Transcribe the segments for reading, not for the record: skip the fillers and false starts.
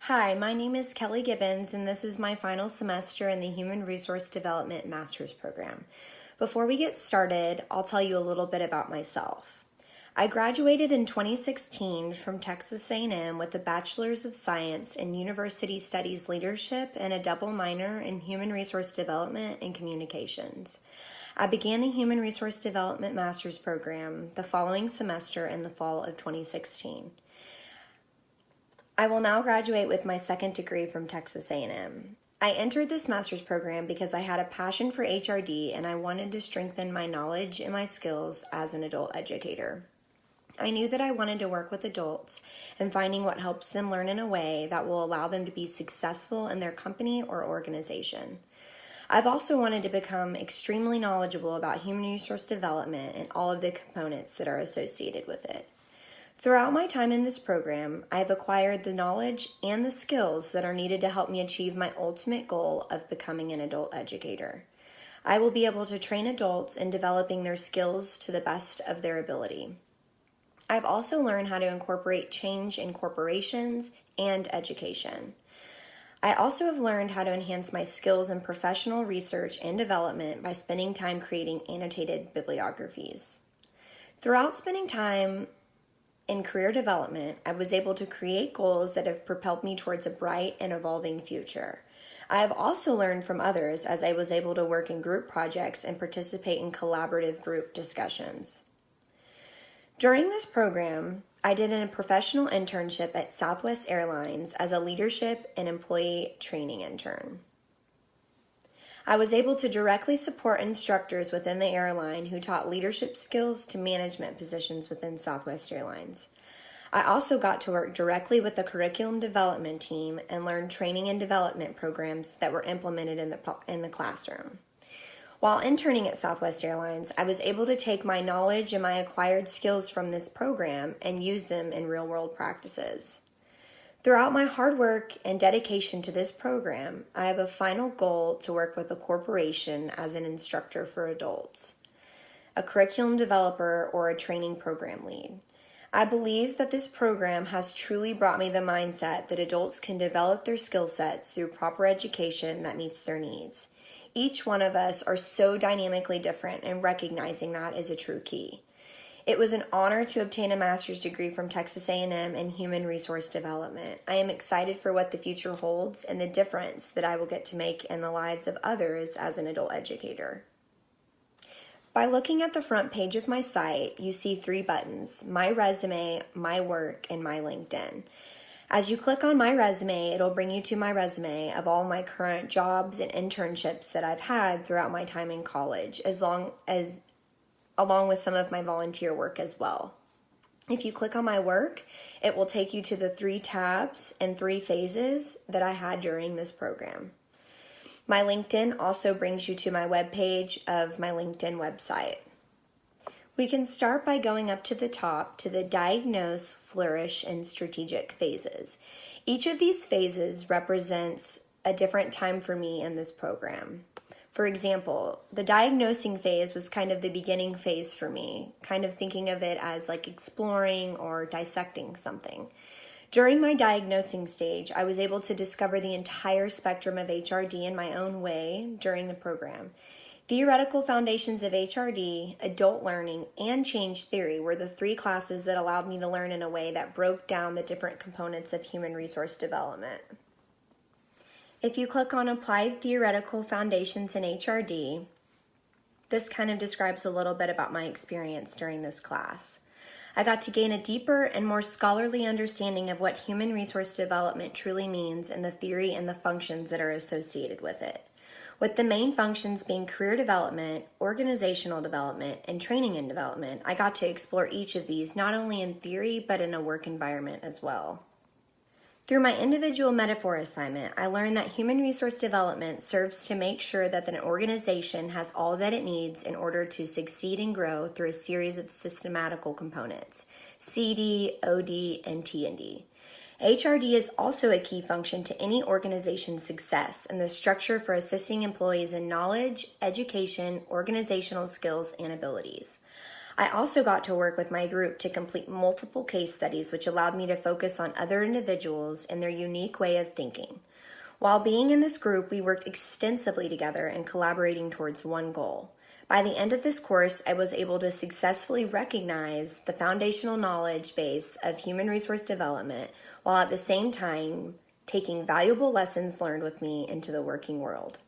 Hi, my name is Kelly Gibbons, and this is my final semester in the Human Resource Development Master's Program. Before we get started, I'll tell you a little bit about myself. I graduated in 2016 from Texas A&M with a Bachelor's of Science in University Studies Leadership and a double minor in Human Resource Development and Communications. I began the Human Resource Development Master's Program the following semester in the fall of 2016. I will now graduate with my second degree from Texas A&M. I entered this master's program because I had a passion for HRD and I wanted to strengthen my knowledge and my skills as an adult educator. I knew that I wanted to work with adults and finding what helps them learn in a way that will allow them to be successful in their company or organization. I've also wanted to become extremely knowledgeable about human resource development and all of the components that are associated with it. Throughout my time in this program, I have acquired the knowledge and the skills that are needed to help me achieve my ultimate goal of becoming an adult educator. I will be able to train adults in developing their skills to the best of their ability. I've also learned how to incorporate change in corporations and education. I also have learned how to enhance my skills in professional research and development by spending time creating annotated bibliographies. Throughout spending time in career development, I was able to create goals that have propelled me towards a bright and evolving future. I have also learned from others as I was able to work in group projects and participate in collaborative group discussions. During this program, I did a professional internship at Southwest Airlines as a leadership and employee training intern. I was able to directly support instructors within the airline who taught leadership skills to management positions within Southwest Airlines. I also got to work directly with the curriculum development team and learn training and development programs that were implemented in the classroom. While interning at Southwest Airlines, I was able to take my knowledge and my acquired skills from this program and use them in real-world practices. Throughout my hard work and dedication to this program, I have a final goal to work with a corporation as an instructor for adults, a curriculum developer, or a training program lead. I believe that this program has truly brought me the mindset that adults can develop their skill sets through proper education that meets their needs. Each one of us are so dynamically different, and recognizing that is a true key. It was an honor to obtain a master's degree from Texas A&M in Human Resource Development. I am excited for what the future holds and the difference that I will get to make in the lives of others as an adult educator. By looking at the front page of my site, you see 3 buttons: My Resume, My Work, and My LinkedIn. As you click on My Resume, it'll bring you to my resume of all my current jobs and internships that I've had throughout my time in college, along with some of my volunteer work as well. If you click on my work, it will take you to the 3 tabs and 3 phases that I had during this program. My LinkedIn also brings you to my webpage of my LinkedIn website. We can start by going up to the top to the Diagnose, Flourish, and Strategic phases. Each of these phases represents a different time for me in this program. For example, the diagnosing phase was kind of the beginning phase for me, kind of thinking of it as like exploring or dissecting something. During my diagnosing stage, I was able to discover the entire spectrum of HRD in my own way during the program. Theoretical Foundations of HRD, Adult Learning, and Change Theory were the 3 classes that allowed me to learn in a way that broke down the different components of human resource development. If you click on Applied Theoretical Foundations in HRD, this kind of describes a little bit about my experience during this class. I got to gain a deeper and more scholarly understanding of what human resource development truly means and the theory and the functions that are associated with it, with the main functions being career development, organizational development, and training and development. I got to explore each of these not only in theory but in a work environment as well. Through my individual metaphor assignment, I learned that human resource development serves to make sure that an organization has all that it needs in order to succeed and grow through a series of systematical components: CD, OD, and T&D. HRD is also a key function to any organization's success and the structure for assisting employees in knowledge, education, organizational skills, and abilities. I also got to work with my group to complete multiple case studies, which allowed me to focus on other individuals and their unique way of thinking. While being in this group, we worked extensively together and collaborating towards one goal. By the end of this course, I was able to successfully recognize the foundational knowledge base of human resource development while at the same time taking valuable lessons learned with me into the working world.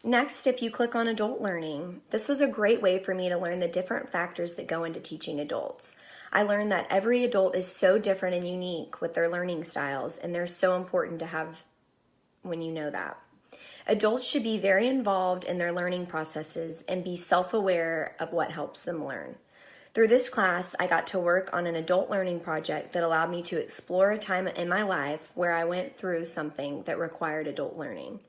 Next, if you click on adult learning, this was a great way for me to learn the different factors that go into teaching adults. I learned that every adult is so different and unique with their learning styles, and they're so important to have when you know that. Adults should be very involved in their learning processes and be self-aware of what helps them learn. Through this class, I got to work on an adult learning project that allowed me to explore a time in my life where I went through something that required adult learning.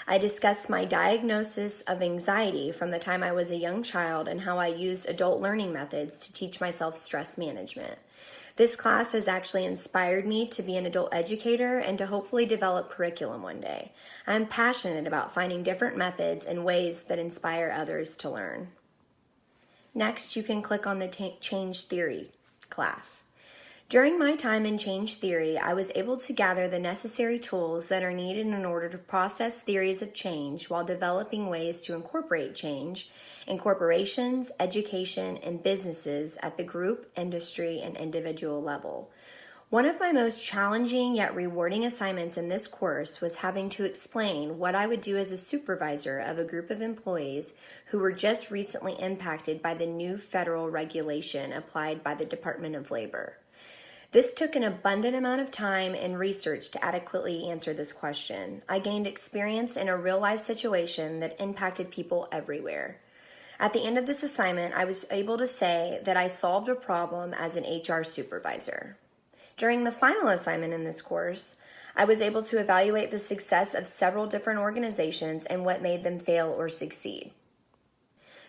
I discussed my diagnosis of anxiety from the time I was a young child and how I used adult learning methods to teach myself stress management. This class has actually inspired me to be an adult educator and to hopefully develop curriculum one day. I'm passionate about finding different methods and ways that inspire others to learn. Next, you can click on the Change Theory class. During my time in Change Theory, I was able to gather the necessary tools that are needed in order to process theories of change while developing ways to incorporate change in corporations, education, and businesses at the group, industry, and individual level. One of my most challenging yet rewarding assignments in this course was having to explain what I would do as a supervisor of a group of employees who were just recently impacted by the new federal regulation applied by the Department of Labor. This took an abundant amount of time and research to adequately answer this question. I gained experience in a real-life situation that impacted people everywhere. At the end of this assignment, I was able to say that I solved a problem as an HR supervisor. During the final assignment in this course, I was able to evaluate the success of several different organizations and what made them fail or succeed.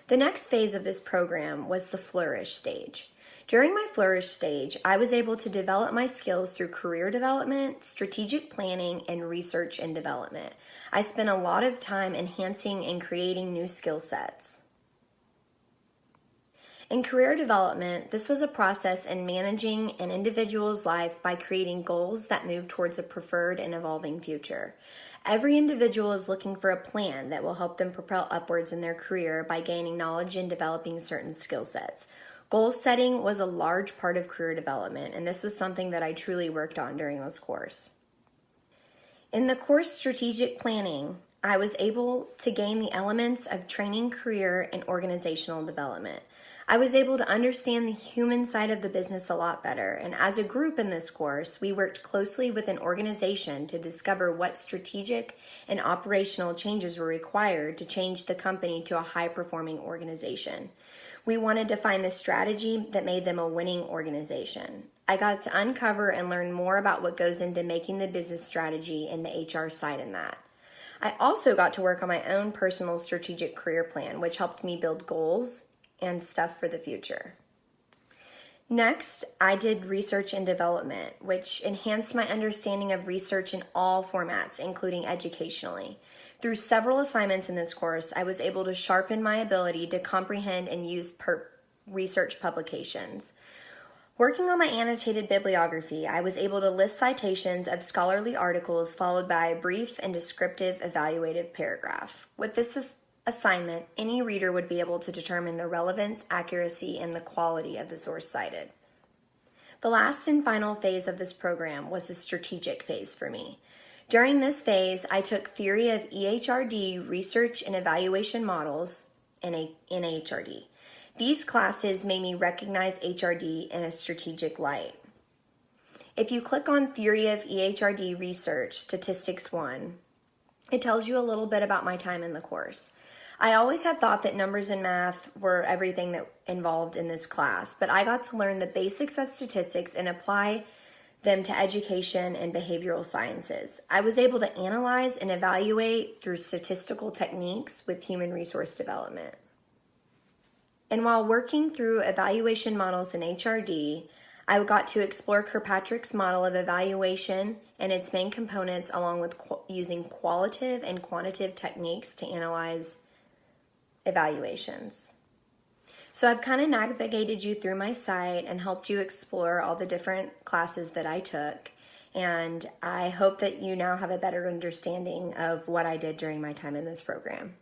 The next phase of this program was the Flourish stage. During my Flourish stage, I was able to develop my skills through career development, strategic planning, and research and development. I spent a lot of time enhancing and creating new skill sets. In career development, this was a process in managing an individual's life by creating goals that move towards a preferred and evolving future. Every individual is looking for a plan that will help them propel upwards in their career by gaining knowledge and developing certain skill sets. Goal setting was a large part of career development, and this was something that I truly worked on during this course. In the course Strategic Planning, I was able to gain the elements of training, career, and organizational development. I was able to understand the human side of the business a lot better, and as a group in this course, we worked closely with an organization to discover what strategic and operational changes were required to change the company to a high-performing organization. We wanted to find the strategy that made them a winning organization. I got to uncover and learn more about what goes into making the business strategy and the HR side in that. I also got to work on my own personal strategic career plan, which helped me build goals and stuff for the future. Next, I did research and development, which enhanced my understanding of research in all formats, including educationally. Through several assignments in this course, I was able to sharpen my ability to comprehend and use research publications. Working on my annotated bibliography, I was able to list citations of scholarly articles followed by a brief and descriptive evaluative paragraph. With this assignment, any reader would be able to determine the relevance, accuracy, and the quality of the source cited. The last and final phase of this program was the strategic phase for me. During this phase, I took theory of EHRD, research and evaluation models, in HRD. These classes made me recognize HRD in a strategic light. If you click on Theory of EHRD Research, Statistics 1, it tells you a little bit about my time in the course. I always had thought that numbers and math were everything that involved in this class, but I got to learn the basics of statistics and apply them to education and behavioral sciences. I was able to analyze and evaluate through statistical techniques with human resource development. And while working through evaluation models in HRD, I got to explore Kirkpatrick's model of evaluation and its main components, along with using qualitative and quantitative techniques to analyze evaluations. So I've kind of navigated you through my site and helped you explore all the different classes that I took. And I hope that you now have a better understanding of what I did during my time in this program.